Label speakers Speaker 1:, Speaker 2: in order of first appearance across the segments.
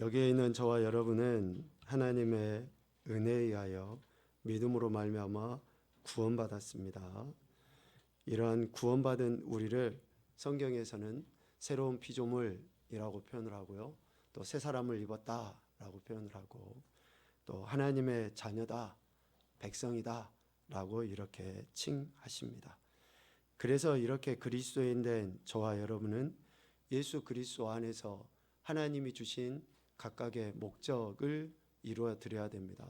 Speaker 1: 여기에 있는 저와 여러분은 하나님의 은혜에 의하여 믿음으로 말미암아 구원받았습니다. 이러한 구원받은 우리를 성경에서는 새로운 피조물이라고 표현을 하고요, 또 새 사람을 입었다라고 표현을 하고, 또 하나님의 자녀다, 백성이다 라고 이렇게 칭하십니다. 그래서 이렇게 그리스도인 된 저와 여러분은 예수 그리스도 안에서 하나님이 주신 각각의 목적을 이루어 드려야 됩니다.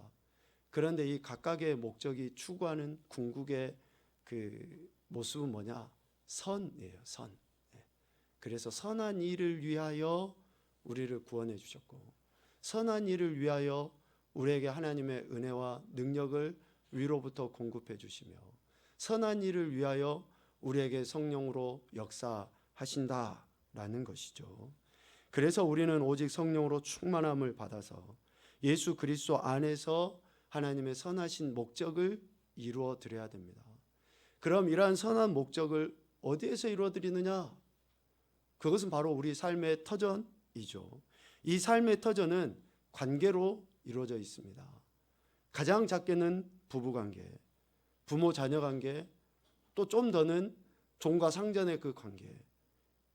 Speaker 1: 그런데 이 각각의 목적이 추구하는 궁극의 그 모습은 뭐냐? 선이에요. 선. 그래서 선한 일을 위하여 우리를 구원해 주셨고, 선한 일을 위하여 우리에게 하나님의 은혜와 능력을 위로부터 공급해 주시며, 선한 일을 위하여 우리에게 성령으로 역사하신다라는 것이죠. 그래서 우리는 오직 성령으로 충만함을 받아서 예수 그리스도 안에서 하나님의 선하신 목적을 이루어 드려야 됩니다. 그럼 이러한 선한 목적을 어디에서 이루어 드리느냐? 그것은 바로 우리 삶의 터전이죠. 이 삶의 터전은 관계로 이루어져 있습니다. 가장 작게는 부부관계, 부모 자녀 관계, 또 좀 더는 종과 상전의 그 관계,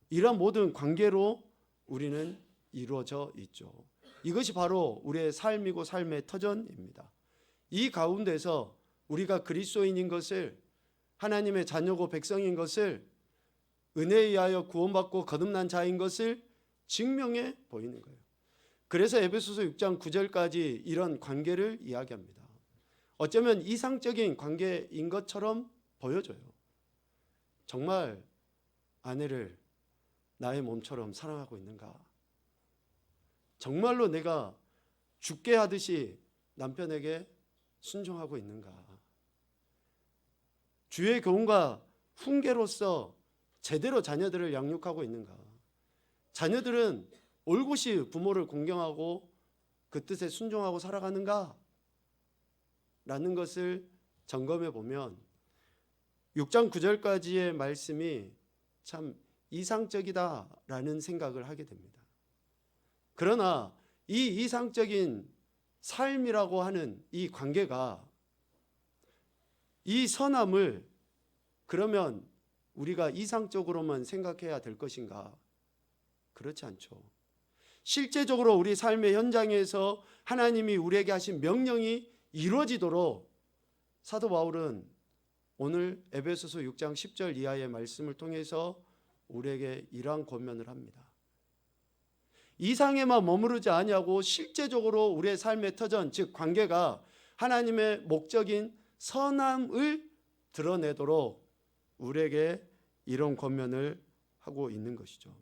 Speaker 1: 이러한 모든 관계로 우리는 이루어져 있죠. 이것이 바로 우리의 삶이고 삶의 터전입니다. 이 가운데서 우리가 그리스도인인 것을, 하나님의 자녀고 백성인 것을, 은혜에 의하여 구원받고 거듭난 자인 것을 증명해 보이는 거예요. 그래서 에베소서 6장 9절까지 이런 관계를 이야기합니다. 어쩌면 이상적인 관계인 것처럼 보여져요. 정말 아내를 나의 몸처럼 사랑하고 있는가? 정말로 내가 죽게 하듯이 남편에게 순종하고 있는가? 주의 교훈과 훈계로서 제대로 자녀들을 양육하고 있는가? 자녀들은 올곧이 부모를 공경하고 그 뜻에 순종하고 살아가는가? 라는 것을 점검해 보면 6장 9절까지의 말씀이 참 이상적이다라는 생각을 하게 됩니다. 그러나 이 이상적인 삶이라고 하는 이 관계가, 이 선함을 그러면 우리가 이상적으로만 생각해야 될 것인가? 그렇지 않죠. 실제적으로 우리 삶의 현장에서 하나님이 우리에게 하신 명령이 이루어지도록 사도 바울은 오늘 에베소서 6장 10절 이하의 말씀을 통해서 우리에게 이러한 권면을 합니다. 이상에만 머무르지 아니하고 실제적으로 우리의 삶의 터전, 즉 관계가 하나님의 목적인 선함을 드러내도록 우리에게 이런 권면을 하고 있는 것이죠.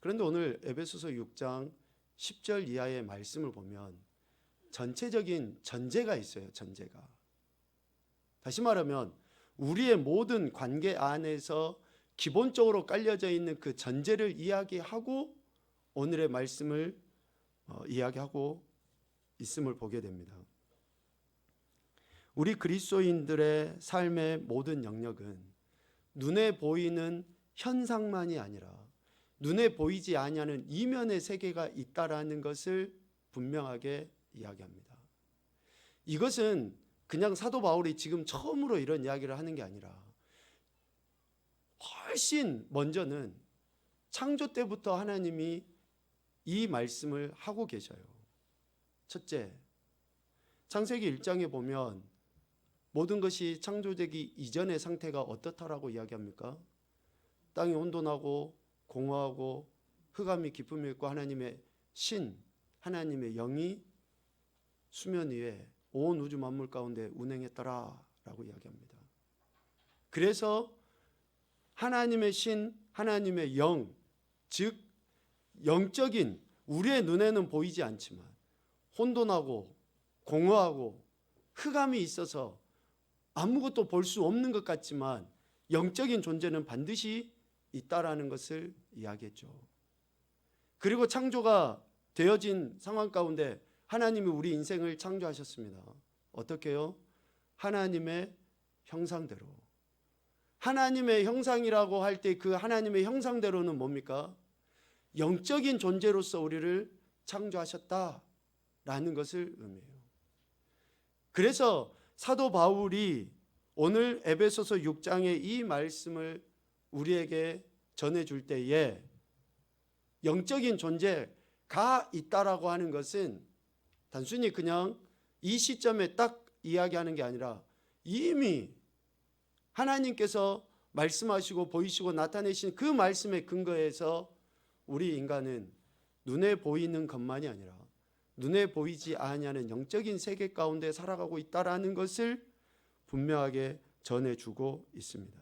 Speaker 1: 그런데 오늘 에베소서 6장 10절 이하의 말씀을 보면 전체적인 전제가 있어요. 전제가. 다시 말하면 우리의 모든 관계 안에서 기본적으로 깔려져 있는 그 전제를 이야기하고 오늘의 말씀을 이야기하고 있음을 보게 됩니다. 우리 그리스도인들의 삶의 모든 영역은 눈에 보이는 현상만이 아니라 눈에 보이지 아니하는 이면의 세계가 있다라는 것을 분명하게 이야기합니다. 이것은 그냥 사도 바울이 지금 처음으로 이런 이야기를 하는 게 아니라 훨씬 먼저는 창조 때부터 하나님이 이 말씀을 하고 계셔요. 첫째, 창세기 1장에 보면 모든 것이 창조되기 이전의 상태가 어떻다라고 이야기합니까? 땅이 혼돈하고 공허하고 흑암이 깊음이 있고 하나님의 신, 하나님의 영이 수면 위에 온 우주 만물 가운데 운행했더라라고 이야기합니다. 그래서 하나님의 신, 하나님의 영, 즉 영적인, 우리의 눈에는 보이지 않지만 혼돈하고 공허하고 흑암이 있어서 아무것도 볼 수 없는 것 같지만 영적인 존재는 반드시 있다라는 것을 이야기했죠. 그리고 창조가 되어진 상황 가운데 하나님이 우리 인생을 창조하셨습니다. 어떻게요? 하나님의 형상대로. 하나님의 형상이라고 할 때 그 하나님의 형상대로는 뭡니까? 영적인 존재로서 우리를 창조하셨다라는 것을 의미해요. 그래서 사도 바울이 오늘 에베소서 6장의 이 말씀을 우리에게 전해줄 때에 영적인 존재가 있다라고 하는 것은 단순히 그냥 이 시점에 딱 이야기하는 게 아니라 이미 하나님께서 말씀하시고 보이시고 나타내신 그 말씀에 근거해서 우리 인간은 눈에 보이는 것만이 아니라 눈에 보이지 아니하는 영적인 세계 가운데 살아가고 있다라는 것을 분명하게 전해주고 있습니다.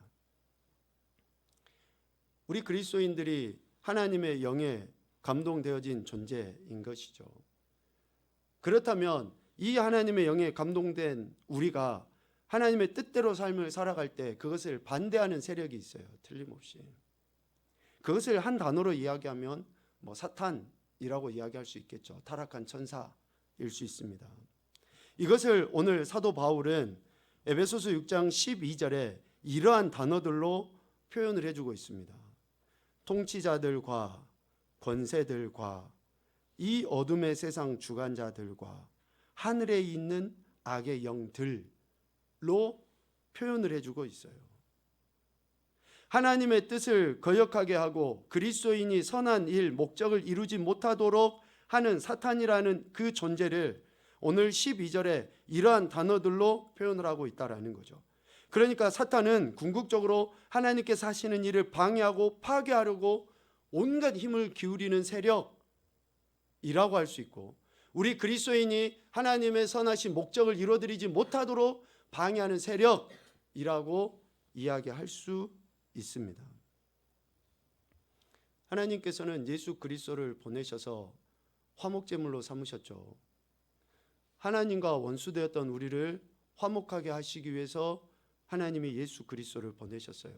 Speaker 1: 우리 그리스도인들이 하나님의 영에 감동되어진 존재인 것이죠. 그렇다면 이 하나님의 영에 감동된 우리가 하나님의 뜻대로 삶을 살아갈 때 그것을 반대하는 세력이 있어요. 틀림없이. 그것을 한 단어로 이야기하면 사탄이라고 이야기할 수 있겠죠. 타락한 천사일 수 있습니다. 이것을 오늘 사도 바울은 에베소서 6장 12절에 이러한 단어들로 표현을 해주고 있습니다. 통치자들과 권세들과 이 어둠의 세상 주관자들과 하늘에 있는 악의 영들로 표현을 해주고 있어요. 하나님의 뜻을 거역하게 하고 그리스도인이 선한 일, 목적을 이루지 못하도록 하는 사탄이라는 그 존재를 오늘 12절에 이러한 단어들로 표현을 하고 있다라는 거죠. 그러니까 사탄은 궁극적으로 하나님께서 하시는 일을 방해하고 파괴하려고 온갖 힘을 기울이는 세력이라고 할 수 있고, 우리 그리스도인이 하나님의 선하신 목적을 이루어드리지 못하도록 방해하는 세력이라고 이야기할 수 있습니다. 하나님께서는 예수 그리스도를 보내셔서 화목제물로 삼으셨죠. 하나님과 원수되었던 우리를 화목하게 하시기 위해서 하나님이 예수 그리스도를 보내셨어요.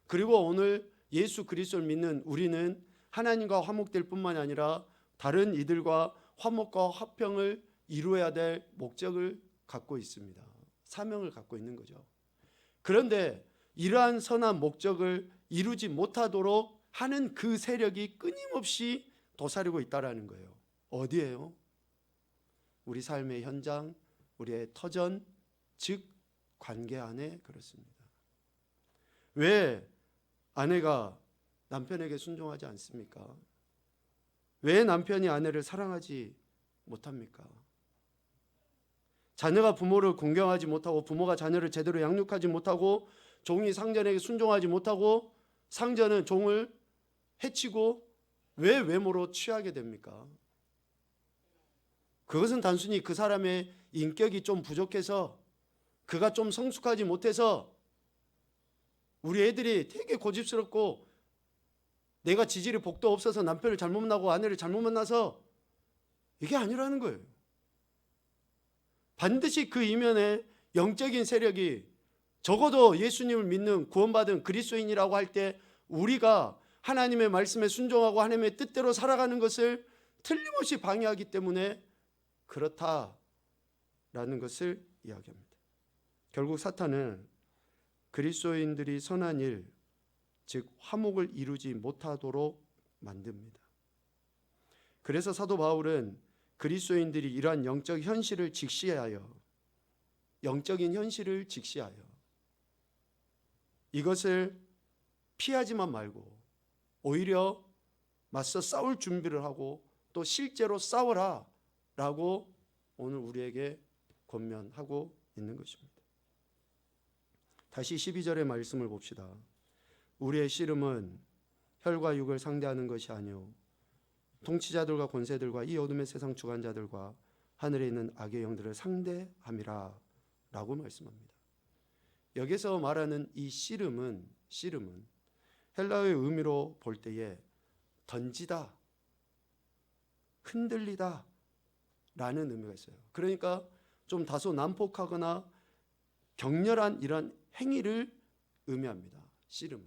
Speaker 1: 그리고 오늘 예수 그리스도를 믿는 우리는 하나님과 화목될 뿐만 아니라 다른 이들과 화목과 화평을 이루어야 될 목적을 갖고 있습니다. 사명을 갖고 있는 거죠. 그런데 이러한 선한 목적을 이루지 못하도록 하는 그 세력이 끊임없이 도사리고 있다라는 거예요. 어디예요? 우리 삶의 현장, 우리의 터전, 즉 관계 안에 그렇습니다. 왜 아내가 남편에게 순종하지 않습니까? 왜 남편이 아내를 사랑하지 못합니까? 자녀가 부모를 공경하지 못하고 부모가 자녀를 제대로 양육하지 못하고 종이 상전에게 순종하지 못하고 상전은 종을 해치고 왜 외모로 취하게 됩니까? 그것은 단순히 그 사람의 인격이 좀 부족해서, 그가 좀 성숙하지 못해서, 우리 애들이 되게 고집스럽고 내가 지질이 복도 없어서 남편을 잘못 만나고 아내를 잘못 만나서, 이게 아니라는 거예요. 반드시 그 이면에 영적인 세력이, 적어도 예수님을 믿는 구원받은 그리스도인이라고 할 때 우리가 하나님의 말씀에 순종하고 하나님의 뜻대로 살아가는 것을 틀림없이 방해하기 때문에 그렇다라는 것을 이야기합니다. 결국 사탄은 그리스도인들이 선한 일, 즉 화목을 이루지 못하도록 만듭니다. 그래서 사도 바울은 그리스도인들이 이러한 영적 현실을 직시하여, 영적인 현실을 직시하여 이것을 피하지만 말고 오히려 맞서 싸울 준비를 하고 또 실제로 싸워라 라고 오늘 우리에게 권면하고 있는 것입니다. 다시 12절의 말씀을 봅시다. 우리의 씨름은 혈과 육을 상대하는 것이 아니요 통치자들과 권세들과 이 어둠의 세상 주관자들과 하늘에 있는 악의 영들을 상대함이라 라고 말씀합니다. 여기서 말하는 이 씨름은 헬라어의 의미로 볼 때에 던지다, 흔들리다 라는 의미가 있어요. 그러니까 좀 다소 난폭하거나 격렬한 이런 행위를 의미합니다. 씨름은.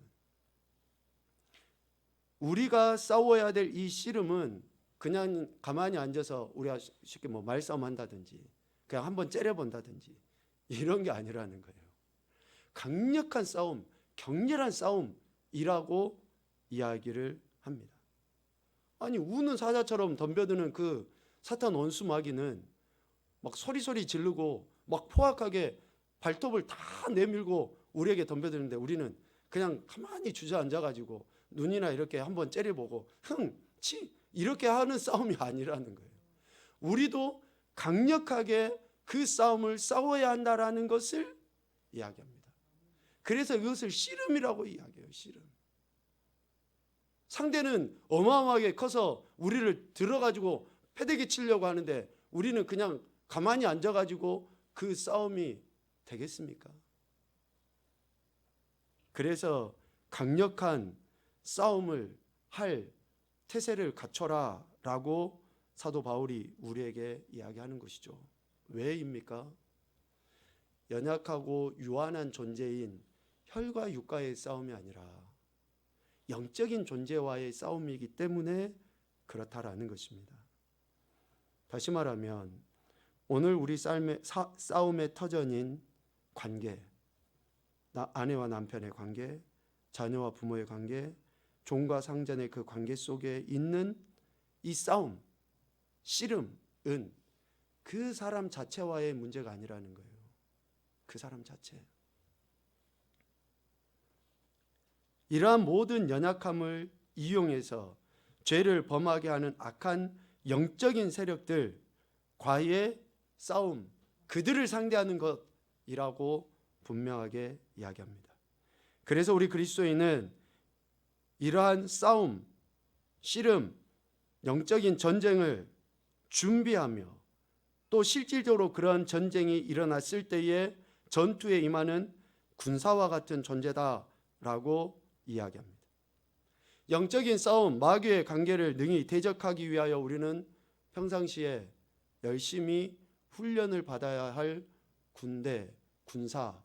Speaker 1: 우리가 싸워야 될 이 씨름은 그냥 가만히 앉아서 우리가 쉽게 말싸움 한다든지 그냥 한번 째려본다든지 이런 게 아니라는 거예요. 강력한 싸움, 격렬한 싸움이라고 이야기를 합니다. 아니 우는 사자처럼 덤벼드는 그 사탄 원수 마귀는 막 소리 지르고 막 포악하게 발톱을 다 내밀고 우리에게 덤벼드는데 우리는 그냥 가만히 주저앉아가지고 눈이나 이렇게 한번 째려보고 치 이렇게 하는 싸움이 아니라는 거예요. 우리도 강력하게 그 싸움을 싸워야 한다라는 것을 이야기합니다. 그래서 이것을 씨름이라고 이야기해요. 씨름. 상대는 어마어마하게 커서 우리를 들어가지고 패대기 치려고 하는데 우리는 그냥 가만히 앉아가지고 그 싸움이 되겠습니까? 그래서 강력한 싸움을 할 태세를 갖춰라 라고 사도 바울이 우리에게 이야기하는 것이죠. 왜입니까? 연약하고 유한한 존재인 혈과 육과의 싸움이 아니라 영적인 존재와의 싸움이기 때문에 그렇다라는 것입니다. 다시 말하면 오늘 우리 싸움의 터전인 관계, 아내와 남편의 관계, 자녀와 부모의 관계, 종과 상전의 그 관계 속에 있는 이 싸움, 씨름은 그 사람 자체와의 문제가 아니라는 거예요. 그 사람 자체. 이러한 모든 연약함을 이용해서 죄를 범하게 하는 악한 영적인 세력들과의 싸움, 그들을 상대하는 것이라고 분명하게 이야기합니다. 그래서 우리 그리스도인은 이러한 싸움, 씨름, 영적인 전쟁을 준비하며 또 실질적으로 그러한 전쟁이 일어났을 때에 전투에 임하는 군사와 같은 존재다라고 이야기합니다. 영적인 싸움, 마귀의 관계를 능히 대적하기 위하여 우리는 평상시에 열심히 훈련을 받아야 할 군대, 군사와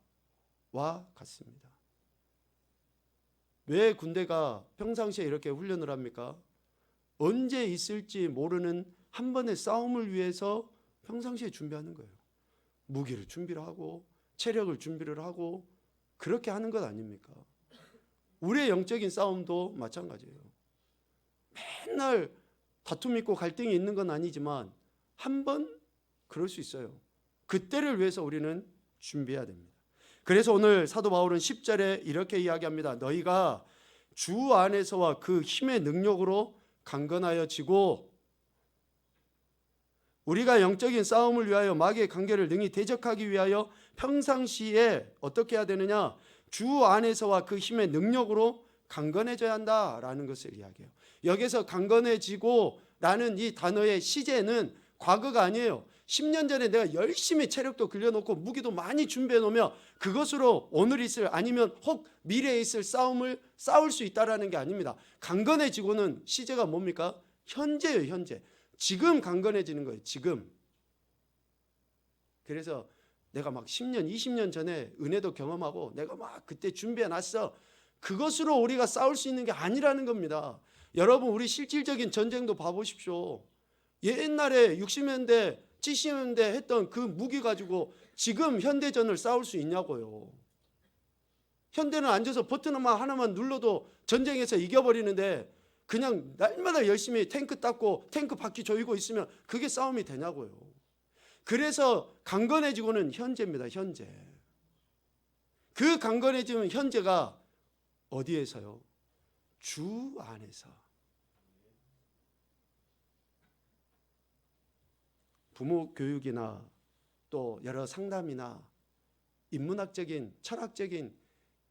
Speaker 1: 같습니다. 왜 군대가 평상시에 이렇게 훈련을 합니까? 언제 있을지 모르는 한 번의 싸움을 위해서 평상시에 준비하는 거예요. 무기를 준비를 하고 체력을 준비를 하고 그렇게 하는 것 아닙니까? 우리의 영적인 싸움도 마찬가지예요. 맨날 다툼 있고 갈등이 있는 건 아니지만 한 번 그럴 수 있어요. 그때를 위해서 우리는 준비해야 됩니다. 그래서 오늘 사도 바울은 10절에 이렇게 이야기합니다. 너희가 주 안에서와 그 힘의 능력으로 강건하여지고, 우리가 영적인 싸움을 위하여 마귀의 관계를 능히 대적하기 위하여 평상시에 어떻게 해야 되느냐? 주 안에서와 그 힘의 능력으로 강건해져야 한다라는 것을 이야기해요. 여기서 강건해지고 라는 이 단어의 시제는 과거가 아니에요. 10년 전에 내가 열심히 체력도 길러놓고 무기도 많이 준비해 놓으면 그것으로 오늘 있을 아니면 혹 미래에 있을 싸움을 싸울 수 있다라는 게 아닙니다. 강건해지고는 시제가 뭡니까? 현재예요. 현재. 지금 강건해지는 거예요. 지금. 그래서 내가 막 10년, 20년 전에 은혜도 경험하고 내가 막 그때 준비해 놨어. 그것으로 우리가 싸울 수 있는 게 아니라는 겁니다. 여러분, 우리 실질적인 전쟁도 봐보십시오. 옛날에 60년대, 70년대 했던 그 무기 가지고 지금 현대전을 싸울 수 있냐고요. 현대는 앉아서 버튼 하나만 눌러도 전쟁에서 이겨버리는데 그냥 날마다 열심히 탱크 닦고 탱크 바퀴 조이고 있으면 그게 싸움이 되냐고요. 그래서 강건해지고는 현재입니다. 현재. 그 강건해지는 현재가 어디에서요? 주 안에서. 부모 교육이나 또 여러 상담이나 인문학적인 철학적인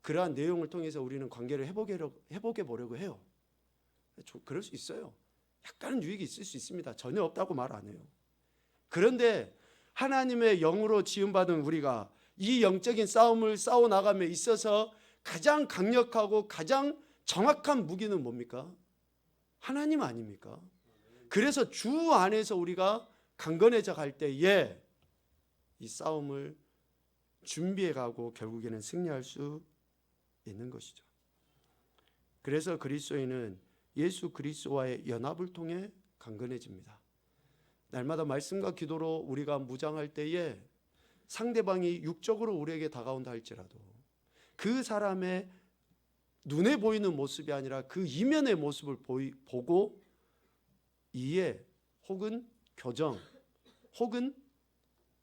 Speaker 1: 그러한 내용을 통해서 우리는 관계를 회복해 보려고 해요. 그럴 수 있어요. 약간은 유익이 있을 수 있습니다. 전혀 없다고 말 안 해요. 그런데 하나님의 영으로 지음받은 우리가 이 영적인 싸움을 싸워나감에 있어서 가장 강력하고 가장 정확한 무기는 뭡니까? 하나님 아닙니까? 그래서 주 안에서 우리가 강건해져 갈 때에 이 싸움을 준비해 가고 결국에는 승리할 수 있는 것이죠. 그래서 그리스도인은 예수 그리스도와의 연합을 통해 강건해집니다. 날마다 말씀과 기도로 우리가 무장할 때에 상대방이 육적으로 우리에게 다가온다 할지라도 그 사람의 눈에 보이는 모습이 아니라 그 이면의 모습을 보고 이해 혹은 교정 혹은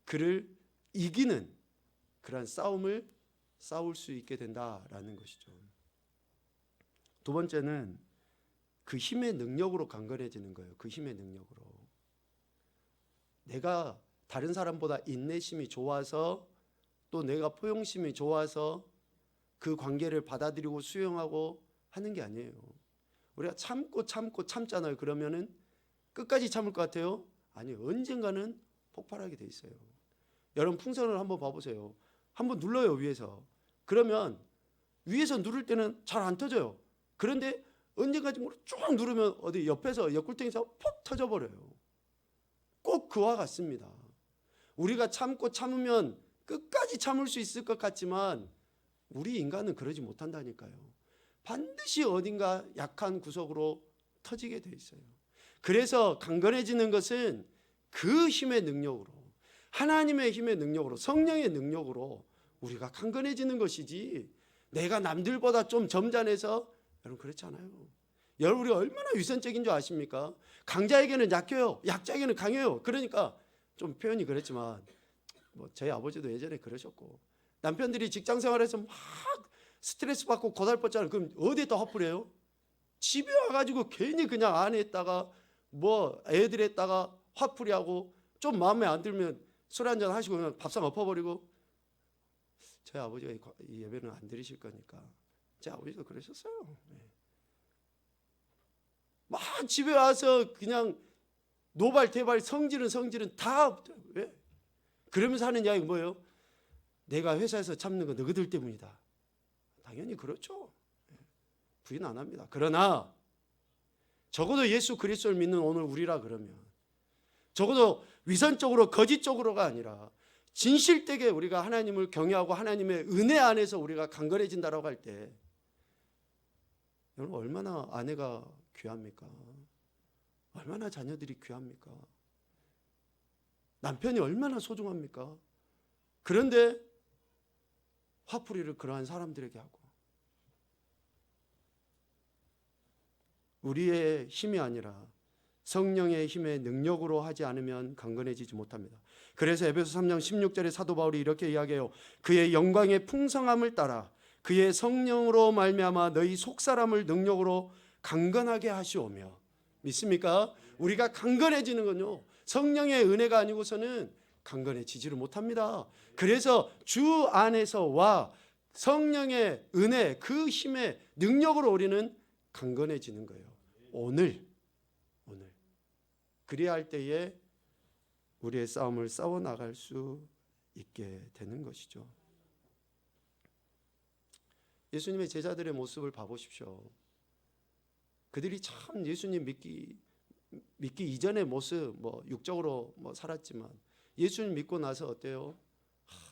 Speaker 1: 그를 이기는 그러한 싸움을 싸울 수 있게 된다라는 것이죠. 두 번째는 그 힘의 능력으로 강건해지는 거예요. 그 힘의 능력으로. 내가 다른 사람보다 인내심이 좋아서 또 내가 포용심이 좋아서 그 관계를 받아들이고 수용하고 하는 게 아니에요. 우리가 참잖아요. 그러면은 끝까지 참을 것 같아요? 아니, 언젠가는 폭발하게 돼 있어요. 여러분 풍선을 한번 봐보세요. 한번 눌러요, 위에서. 그러면 위에서 누를 때는 잘 안 터져요. 그런데 언젠가쯤 쭉 누르면 어디 옆에서 옆구르탱이에서 퍽 터져버려요. 꼭 그와 같습니다. 우리가 참으면 끝까지 참을 수 있을 것 같지만 우리 인간은 그러지 못한다니까요. 반드시 어딘가 약한 구석으로 터지게 돼 있어요. 그래서 강건해지는 것은 그 힘의 능력으로, 하나님의 힘의 능력으로, 성령의 능력으로 우리가 강건해지는 것이지, 내가 남들보다 좀 점잖아서, 여러분 그렇지 않아요. 여러분 우리 얼마나 위선적인 줄 아십니까? 강자에게는 약해요, 약자에게는 강해요. 그러니까 좀 표현이 그렇지만 저희 아버지도 예전에 그러셨고, 남편들이 직장 생활에서 막 스트레스 받고 고달팠잖아요. 그럼 어디에다 화풀이해요? 집에 와가지고 괜히 그냥 안에다가 애들에다가 화풀이하고, 좀 마음에 안 들면 술 한잔 하시고 그냥 밥상 엎어버리고. 저희 아버지가 이 예배는 안 드리실 거니까 제 아버지도 그러셨어요. 막 집에 와서 그냥 노발대발 성질은 다. 왜? 그러면서 하는 이야기 뭐예요? 내가 회사에서 참는 건 너희들 때문이다. 당연히 그렇죠. 부인 안 합니다. 그러나 적어도 예수 그리스도를 믿는 오늘 우리라 그러면, 적어도 위선적으로 거짓적으로가 아니라 진실되게 우리가 하나님을 경외하고 하나님의 은혜 안에서 우리가 강건해진다라고 할 때, 여러분 얼마나 아내가 귀합니까? 얼마나 자녀들이 귀합니까? 남편이 얼마나 소중합니까? 그런데 화풀이를 그러한 사람들에게 하고, 우리의 힘이 아니라 성령의 힘의 능력으로 하지 않으면 강건해지지 못합니다. 그래서 에베소 3장 16절에 사도 바울이 이렇게 이야기해요. 그의 영광의 풍성함을 따라 그의 성령으로 말미암아 너희 속사람을 능력으로 강건하게 하시오며. 믿습니까? 우리가 강건해지는 건요, 성령의 은혜가 아니고서는 강건해지지를 못합니다. 그래서 주 안에서와 성령의 은혜, 그 힘의 능력으로 우리는 강건해지는 거예요. 오늘 그래야 할 때에 우리의 싸움을 싸워 나갈 수 있게 되는 것이죠. 예수님의 제자들의 모습을 봐보십시오. 그들이 참 예수님 믿기 이전의 모습, 육적으로 살았지만 예수님 믿고 나서 어때요?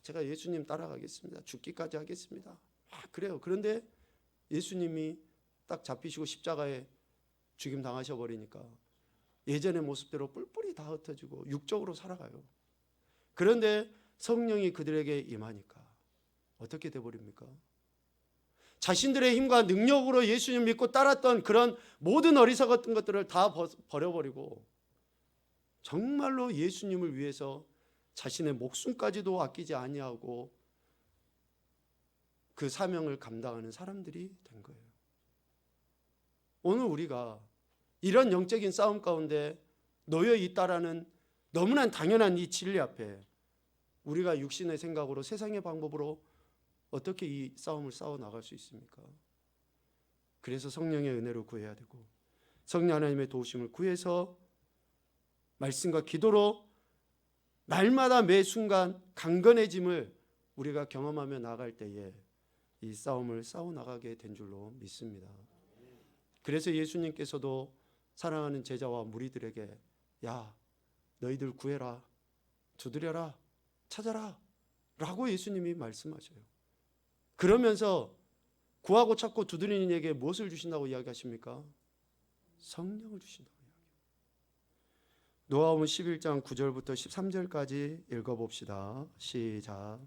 Speaker 1: 제가 예수님 따라가겠습니다. 죽기까지 하겠습니다. 그래요. 그런데 예수님이 딱 잡히시고 십자가에 죽임 당하셔 버리니까 예전의 모습대로 뿔뿔이 다 흩어지고 육적으로 살아가요. 그런데 성령이 그들에게 임하니까 어떻게 돼버립니까? 자신들의 힘과 능력으로 예수님 믿고 따랐던 그런 모든 어리석었던 것들을 다 버려버리고 정말로 예수님을 위해서 자신의 목숨까지도 아끼지 아니하고 그 사명을 감당하는 사람들이 된 거예요. 오늘 우리가 이런 영적인 싸움 가운데 놓여 있다라는 너무나 당연한 이 진리 앞에 우리가 육신의 생각으로, 세상의 방법으로 어떻게 이 싸움을 싸워 나갈 수 있습니까? 그래서 성령의 은혜를 구해야 되고, 성령 하나님의 도우심을 구해서 말씀과 기도로 날마다 매 순간 강건해짐을 우리가 경험하며 나갈 때에 이 싸움을 싸워 나가게 된 줄로 믿습니다. 그래서 예수님께서도 사랑하는 제자와 무리들에게, 야, 너희들 구해라, 두드려라, 찾아라 라고 예수님이 말씀하셔요. 그러면서 구하고 찾고 두드리는 이에게 무엇을 주신다고 이야기하십니까? 성령을 주신다고 이야기해요. 노아홈 11장 9절부터 13절까지 읽어봅시다. 시작.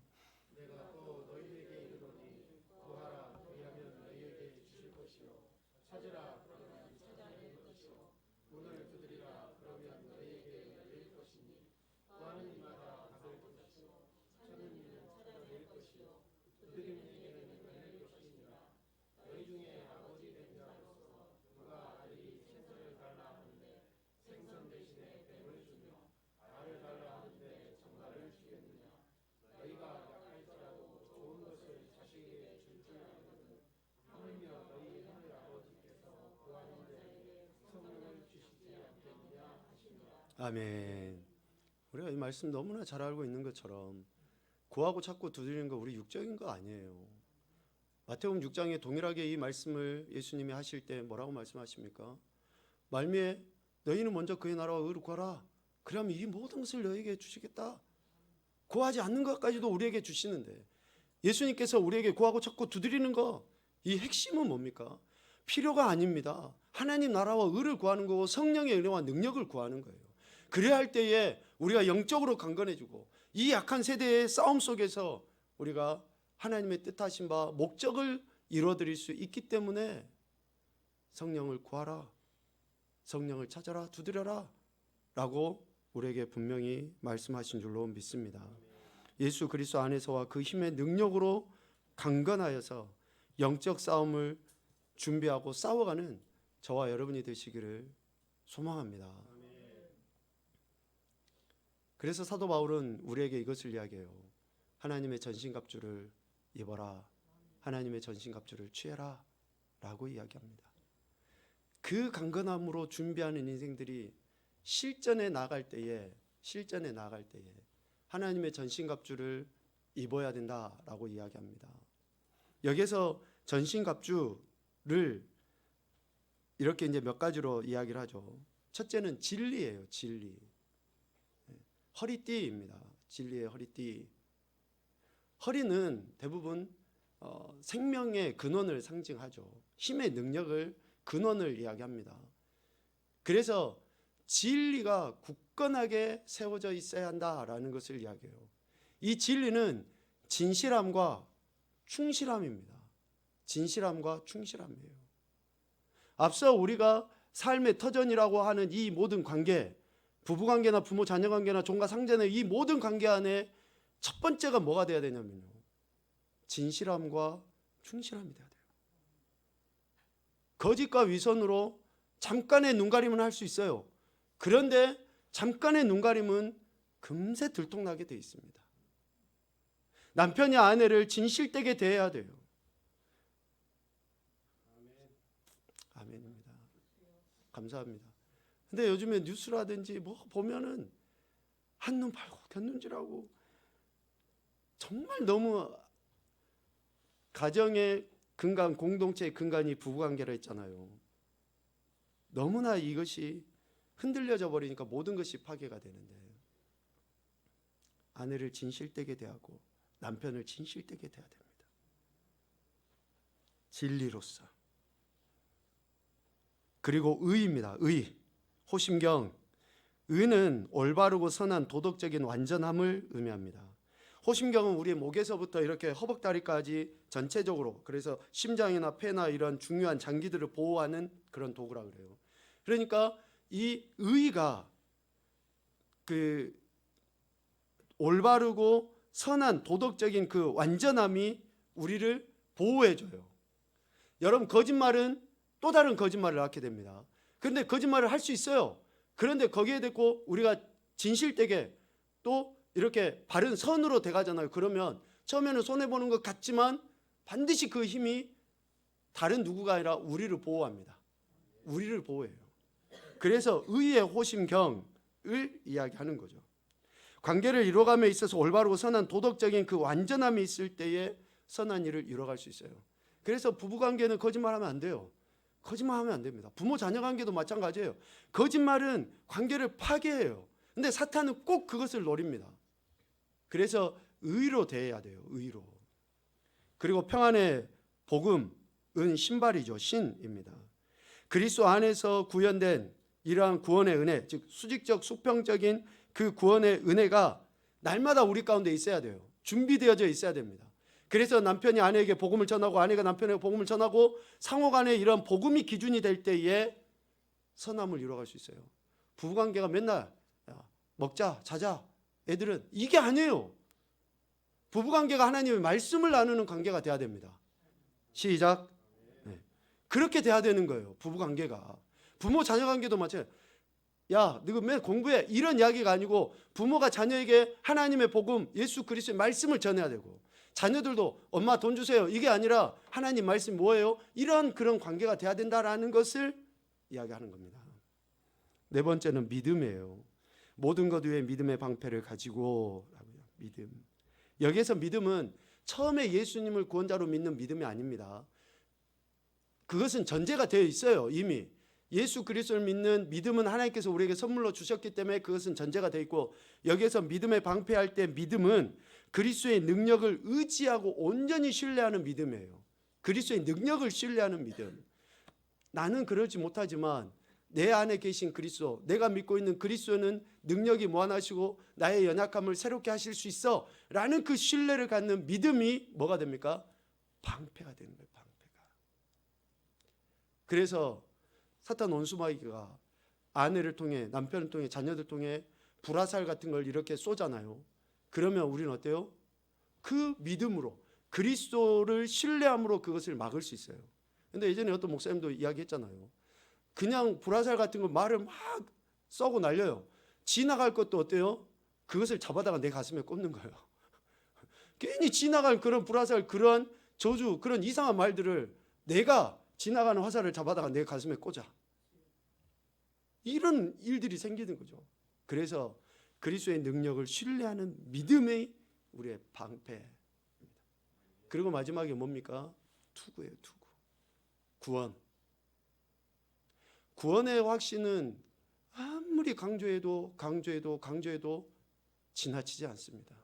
Speaker 2: 내가 또 너희에게 이르노니 구하라 그리하면 너희에게 주실 것이요 찾으라 그러면 찾아낼 것이요 문을 두드리라 그들에게는 걸릴 것이니라. 너희 중에 아버지 된 자로서 누가 아들이 생선을 달라 하는데 생선 대신에 뱀을 주며 알을 달라 하는데 정갈을 주겠느냐. 너희가 약할지라도 좋은 것을 자식에게 줄 줄 알거든. 하물며 너희 하늘 아버지께서 구하는 자에게 성령을 주시지 않겠느냐 하시니라.
Speaker 1: 아멘. 우리가 이 말씀 너무나 잘 알고 있는 것처럼 구하고 찾고 두드리는 거 우리 육적인 거 아니에요. 마태복음 6장에 동일하게 이 말씀을 예수님이 하실 때 뭐라고 말씀하십니까? 말미에 너희는 먼저 그의 나라와 의를 구하라. 그러면 이 모든 것을 너희에게 주시겠다. 구하지 않는 것까지도 우리에게 주시는데 예수님께서 우리에게 구하고 찾고 두드리는 거, 이 핵심은 뭡니까? 필요가 아닙니다. 하나님 나라와 의를 구하는 거고 성령의 은혜와 능력을 구하는 거예요. 그래야 할 때에 우리가 영적으로 강건해지고 이 약한 세대의 싸움 속에서 우리가 하나님의 뜻하신 바 목적을 이루어드릴 수 있기 때문에 성령을 구하라, 성령을 찾아라, 두드려라 라고 우리에게 분명히 말씀하신 줄로 믿습니다. 예수 그리스도 안에서와 그 힘의 능력으로 강건하여서 영적 싸움을 준비하고 싸워가는 저와 여러분이 되시기를 소망합니다. 그래서 사도 바울은 우리에게 이것을 이야기해요. 하나님의 전신갑주를 입어라. 하나님의 전신갑주를 취해라 라고 이야기합니다. 그 강건함으로 준비하는 인생들이 실전에 나갈 때에 하나님의 전신갑주를 입어야 된다라고 이야기합니다. 여기서 전신갑주를 이렇게 이제 몇 가지로 이야기를 하죠. 첫째는 진리예요. 진리. 허리띠입니다. 진리의 허리띠. 허리는 대부분 생명의 근원을 상징하죠. 힘의 능력을, 근원을 이야기합니다. 그래서 진리가 굳건하게 세워져 있어야 한다라는 것을 이야기해요. 이 진리는 진실함과 충실함입니다. 진실함과 충실함이에요. 앞서 우리가 삶의 터전이라고 하는 이 모든 관계, 부부관계나 부모 자녀관계나 종과 상제의 이 모든 관계 안에 첫 번째가 뭐가 돼야 되냐면요, 진실함과 충실함이 돼야 돼요. 거짓과 위선으로 잠깐의 눈가림은 할 수 있어요. 그런데 잠깐의 눈가림은 금세 들통나게 돼 있습니다. 남편이 아내를 진실되게 대해야 돼요. 아멘입니다. 감사합니다. 근데 요즘에 뉴스라든지 뭐 보면은 한눈 팔고 곁눈질하고 정말 너무 가정의 근간, 공동체의 근간이 부부관계라 했잖아요. 너무나 이것이 흔들려져 버리니까 모든 것이 파괴가 되는데, 아내를 진실되게 대하고 남편을 진실되게 대해야 됩니다. 진리로서. 그리고 의입니다. 의. 호심경. 의는 올바르고 선한 도덕적인 완전함을 의미합니다. 호심경은 우리의 목에서부터 이렇게 허벅다리까지 전체적으로, 그래서 심장이나 폐나 이런 중요한 장기들을 보호하는 그런 도구라 그래요. 그러니까 이 의가 그 올바르고 선한 도덕적인 그 완전함이 우리를 보호해줘요. 여러분, 거짓말은 또 다른 거짓말을 낳게 됩니다. 그런데 거짓말을 할 수 있어요. 그런데 거기에 대고 우리가 진실되게 또 이렇게 바른 선으로 돼가잖아요. 그러면 처음에는 손해보는 것 같지만 반드시 그 힘이 다른 누구가 아니라 우리를 보호합니다. 우리를 보호해요. 그래서 의의 호심경을 이야기하는 거죠. 관계를 이루어감에 있어서 올바르고 선한 도덕적인 그 완전함이 있을 때에 선한 일을 이루어갈 수 있어요. 그래서 부부관계는 거짓말하면 안 돼요. 거짓말하면 안 됩니다. 부모 자녀 관계도 마찬가지예요. 거짓말은 관계를 파괴해요. 근데 사탄은 꼭 그것을 노립니다. 그래서 의로 대해야 돼요. 의로. 그리고 평안의 복음은 신발이죠. 신입니다. 그리스도 안에서 구현된 이러한 구원의 은혜, 즉 수직적 수평적인 그 구원의 은혜가 날마다 우리 가운데 있어야 돼요. 준비되어져 있어야 됩니다. 그래서 남편이 아내에게 복음을 전하고 아내가 남편에게 복음을 전하고 상호간에 이런 복음이 기준이 될 때에 선함을 이루어갈 수 있어요. 부부관계가 맨날 야, 먹자 자자 애들은 이게 아니에요. 부부관계가 하나님의 말씀을 나누는 관계가 돼야 됩니다. 시작. 네. 그렇게 돼야 되는 거예요. 부부관계가. 부모 자녀관계도 마찬가지예요. 야, 너가 맨 공부해, 이런 이야기가 아니고 부모가 자녀에게 하나님의 복음, 예수 그리스도의 말씀을 전해야 되고, 자녀들도 엄마 돈 주세요, 이게 아니라 하나님 말씀 뭐예요? 이런 그런 관계가 돼야 된다라는 것을 이야기하는 겁니다. 네 번째는 믿음이에요. 모든 것 위에 믿음의 방패를 가지고. 믿음. 여기에서 믿음은 처음에 예수님을 구원자로 믿는 믿음이 아닙니다. 그것은 전제가 되어 있어요. 이미 예수 그리스도를 믿는 믿음은 하나님께서 우리에게 선물로 주셨기 때문에 그것은 전제가 되어 있고, 여기에서 믿음의 방패할 때 믿음은 그리스도의 능력을 의지하고 온전히 신뢰하는 믿음이에요. 그리스도의 능력을 신뢰하는 믿음. 나는 그러지 못하지만 내 안에 계신 그리스도, 내가 믿고 있는 그리스도는 능력이 무한하시고 나의 연약함을 새롭게 하실 수 있어 라는 그 신뢰를 갖는 믿음이 뭐가 됩니까? 방패가 되는 거예요. 방패가. 그래서 사탄 원수마귀가 아내를 통해, 남편을 통해, 자녀들 통해 불화살 같은 걸 이렇게 쏘잖아요. 그러면 우리는 어때요? 그 믿음으로, 그리스도를 신뢰함으로 그것을 막을 수 있어요. 근데 예전에 어떤 목사님도 이야기했잖아요. 그냥 불화살 같은 거 말을 막 쏘고 날려요. 지나갈 것도 어때요? 그것을 잡아다가 내 가슴에 꽂는 거예요. 괜히 지나갈 그런 불화살, 그런 저주, 그런 이상한 말들을 내가 지나가는 화살을 잡아다가 내 가슴에 꽂아. 이런 일들이 생기는 거죠. 그래서 그리스도의 능력을 신뢰하는 믿음의 우리의 방패입니다. 그리고 마지막에 뭡니까? 투구예요. 투구. 구원. 구원의 확신은 아무리 강조해도 지나치지 않습니다.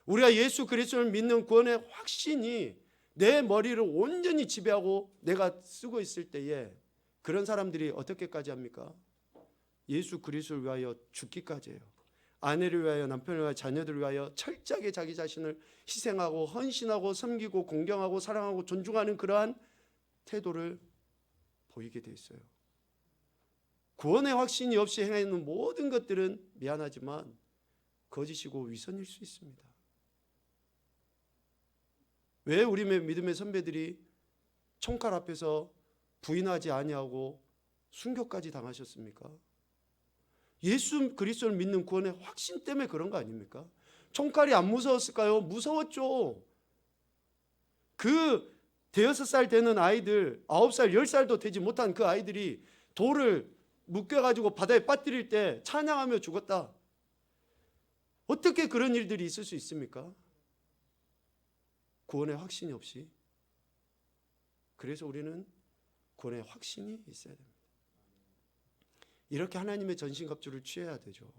Speaker 1: 우리가 예수 그리스도를 믿는 구원의 확신이 내 머리를 온전히 지배하고 내가 쓰고 있을 때에 그런 사람들이 어떻게까지 합니까? 예수 그리스도를 위하여 죽기까지 해요. 아내를 위하여, 남편을 위하여, 자녀들을 위하여 철저하게 자기 자신을 희생하고 헌신하고 섬기고 공경하고 사랑하고 존중하는 그러한 태도를 보이게 돼 있어요. 구원의 확신이 없이 행하는 모든 것들은 미안하지만 거짓이고 위선일 수 있습니다. 왜 우리 믿음의 선배들이 총칼 앞에서 부인하지 아니하고 순교까지 당하셨습니까? 예수 그리스도를 믿는 구원의 확신 때문에 그런 거 아닙니까? 총칼이 안 무서웠을까요? 무서웠죠. 그 대여섯 살 되는 아이들, 9살, 10살도 되지 못한 그 아이들이 돌을 묶여가지고 바다에 빠뜨릴 때 찬양하며 죽었다. 어떻게 그런 일들이 있을 수 있습니까? 구원의 확신이 없이. 그래서 우리는 구원의 확신이 있어야 됩니다. 이렇게 하나님의 전신갑주를 취해야 되죠.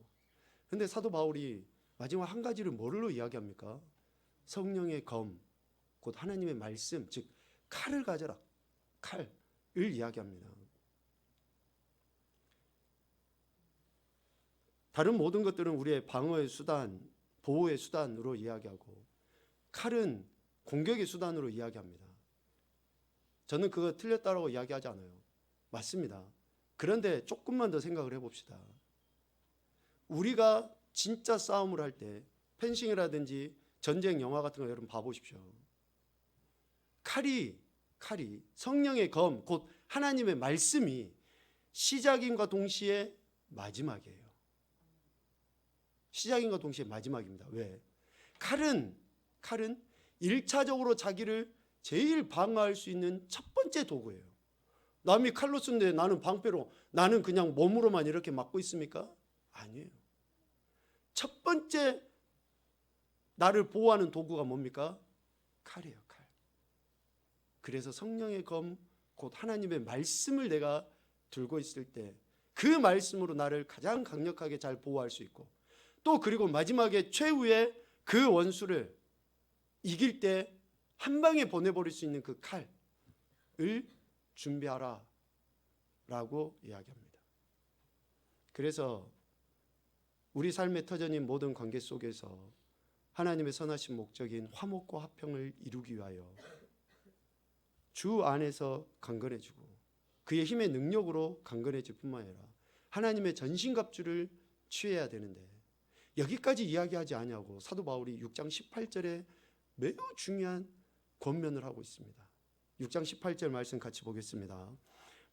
Speaker 1: 그런데 사도 바울이 마지막 한 가지를 뭘로 이야기합니까? 성령의 검, 곧 하나님의 말씀, 즉 칼을 가져라. 칼을 이야기합니다. 다른 모든 것들은 우리의 방어의 수단, 보호의 수단으로 이야기하고, 칼은 공격의 수단으로 이야기합니다. 저는 그거 틀렸다고 이야기하지 않아요. 맞습니다. 그런데 조금만 더 생각을 해봅시다. 우리가 진짜 싸움을 할 때 펜싱이라든지 전쟁 영화 같은 거 여러분 봐보십시오. 칼이 성령의 검, 곧 하나님의 말씀이 시작임과 동시에 마지막이에요. 시작임과 동시에 마지막입니다. 왜? 칼은 1차적으로 자기를 제일 방어할 수 있는 첫 번째 도구예요. 남이 칼로 쓰는데 나는 방패로, 나는 그냥 몸으로만 이렇게 막고 있습니까? 아니에요. 첫 번째 나를 보호하는 도구가 뭡니까? 칼이에요. 칼. 그래서 성령의 검, 곧 하나님의 말씀을 내가 들고 있을 때 그 말씀으로 나를 가장 강력하게 잘 보호할 수 있고, 또 그리고 마지막에 최후의 그 원수를 이길 때 한 방에 보내버릴 수 있는 그 칼을 준비하라 라고 이야기합니다. 그래서 우리 삶의 터전인 모든 관계 속에서 하나님의 선하신 목적인 화목과 화평을 이루기 위하여 주 안에서 강건해지고 그의 힘의 능력으로 강건해질 뿐만 아니라 하나님의 전신갑주를 취해야 되는데, 여기까지 이야기하지 아니하고 사도 바울이 6장 18절에 매우 중요한 권면을 하고 있습니다. 6장 18절 말씀 같이 보겠습니다.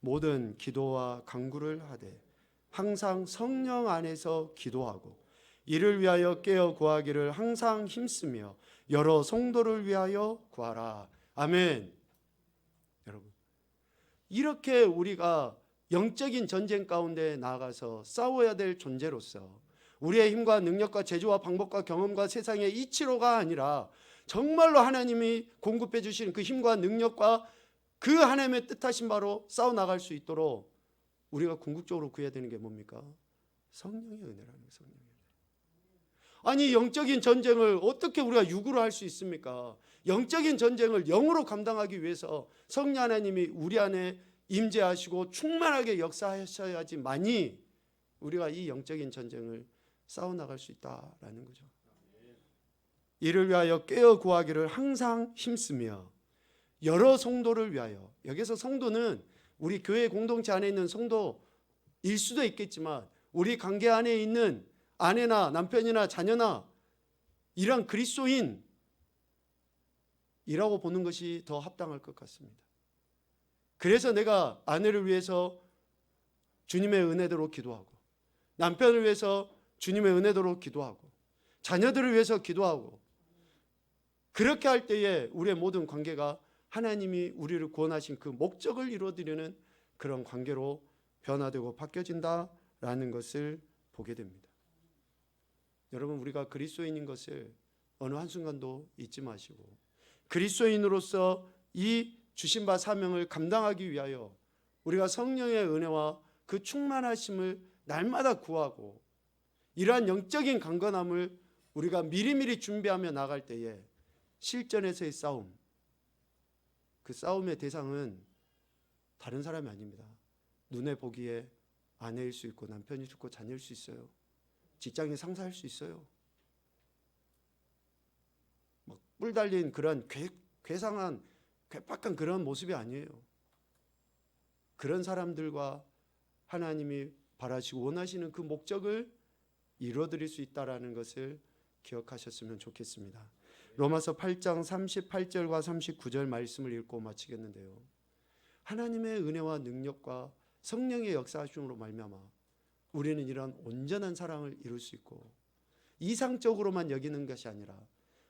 Speaker 1: 모든 기도와 간구를 하되 항상 성령 안에서 기도하고 이를 위하여 깨어 구하기를 항상 힘쓰며 여러 성도를 위하여 구하라. 아멘. 여러분, 이렇게 우리가 영적인 전쟁 가운데 나아가서 싸워야 될 존재로서 우리의 힘과 능력과 재주와 방법과 경험과 세상의 이치로가 아니라 정말로 하나님이 공급해 주시는 그 힘과 능력과 그 하나님의 뜻하신 바로 싸워나갈 수 있도록 우리가 궁극적으로 구해야 되는 게 뭡니까? 성령의 은혜라는 거예요. 성령의 은혜. 아니, 영적인 전쟁을 어떻게 우리가 육으로 할 수 있습니까? 영적인 전쟁을 영으로 감당하기 위해서 성령 하나님이 우리 안에 임재하시고 충만하게 역사하셔야지만이 우리가 이 영적인 전쟁을 싸워나갈 수 있다라는 거죠. 이를 위하여 깨어 구하기를 항상 힘쓰며 여러 성도를 위하여, 여기서 성도는 우리 교회 공동체 안에 있는 성도일 수도 있겠지만 우리 관계 안에 있는 아내나 남편이나 자녀나 이런 그리스도인이라고 보는 것이 더 합당할 것 같습니다. 그래서 내가 아내를 위해서 주님의 은혜대로 기도하고, 남편을 위해서 주님의 은혜대로 기도하고, 자녀들을 위해서 기도하고, 그렇게 할 때에 우리의 모든 관계가 하나님이 우리를 구원하신 그 목적을 이루어드리는 그런 관계로 변화되고 바뀌어진다라는 것을 보게 됩니다. 여러분, 우리가 그리스도인인 것을 어느 한순간도 잊지 마시고 그리스도인으로서 이 주신 바 사명을 감당하기 위하여 우리가 성령의 은혜와 그 충만하심을 날마다 구하고 이러한 영적인 강건함을 우리가 미리미리 준비하며 나갈 때에 실전에서의 싸움, 그 싸움의 대상은 다른 사람이 아닙니다. 눈에 보기에 아내일 수 있고 남편일 수 있고 자녀일 수 있어요. 직장인 상사일 수 있어요. 막 뿔 달린 그런 괴상한 괴팍한 그런 모습이 아니에요. 그런 사람들과 하나님이 바라시고 원하시는 그 목적을 이루어드릴 수 있다라는 것을 기억하셨으면 좋겠습니다. 로마서 8장 38절과 39절 말씀을 읽고 마치겠는데요. 하나님의 은혜와 능력과 성령의 역사하심으로 말미암아 우리는 이런 온전한 사랑을 이룰 수 있고 이상적으로만 여기는 것이 아니라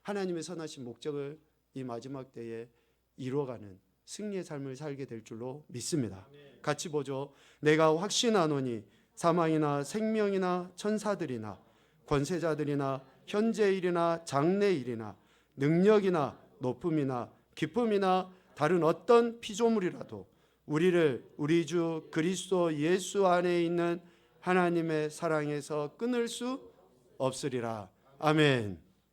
Speaker 1: 하나님의 선하신 목적을 이 마지막 때에 이루어가는 승리의 삶을 살게 될 줄로 믿습니다. 같이 보죠. 내가 확신하노니 사망이나 생명이나 천사들이나 권세자들이나 현재일이나 장래일이나 능력이나 높음이나 기쁨이나 다른 어떤 피조물이라도 우리를 우리 주 그리스도 예수 안에 있는 하나님의 사랑에서 끊을 수 없으리라. 아멘.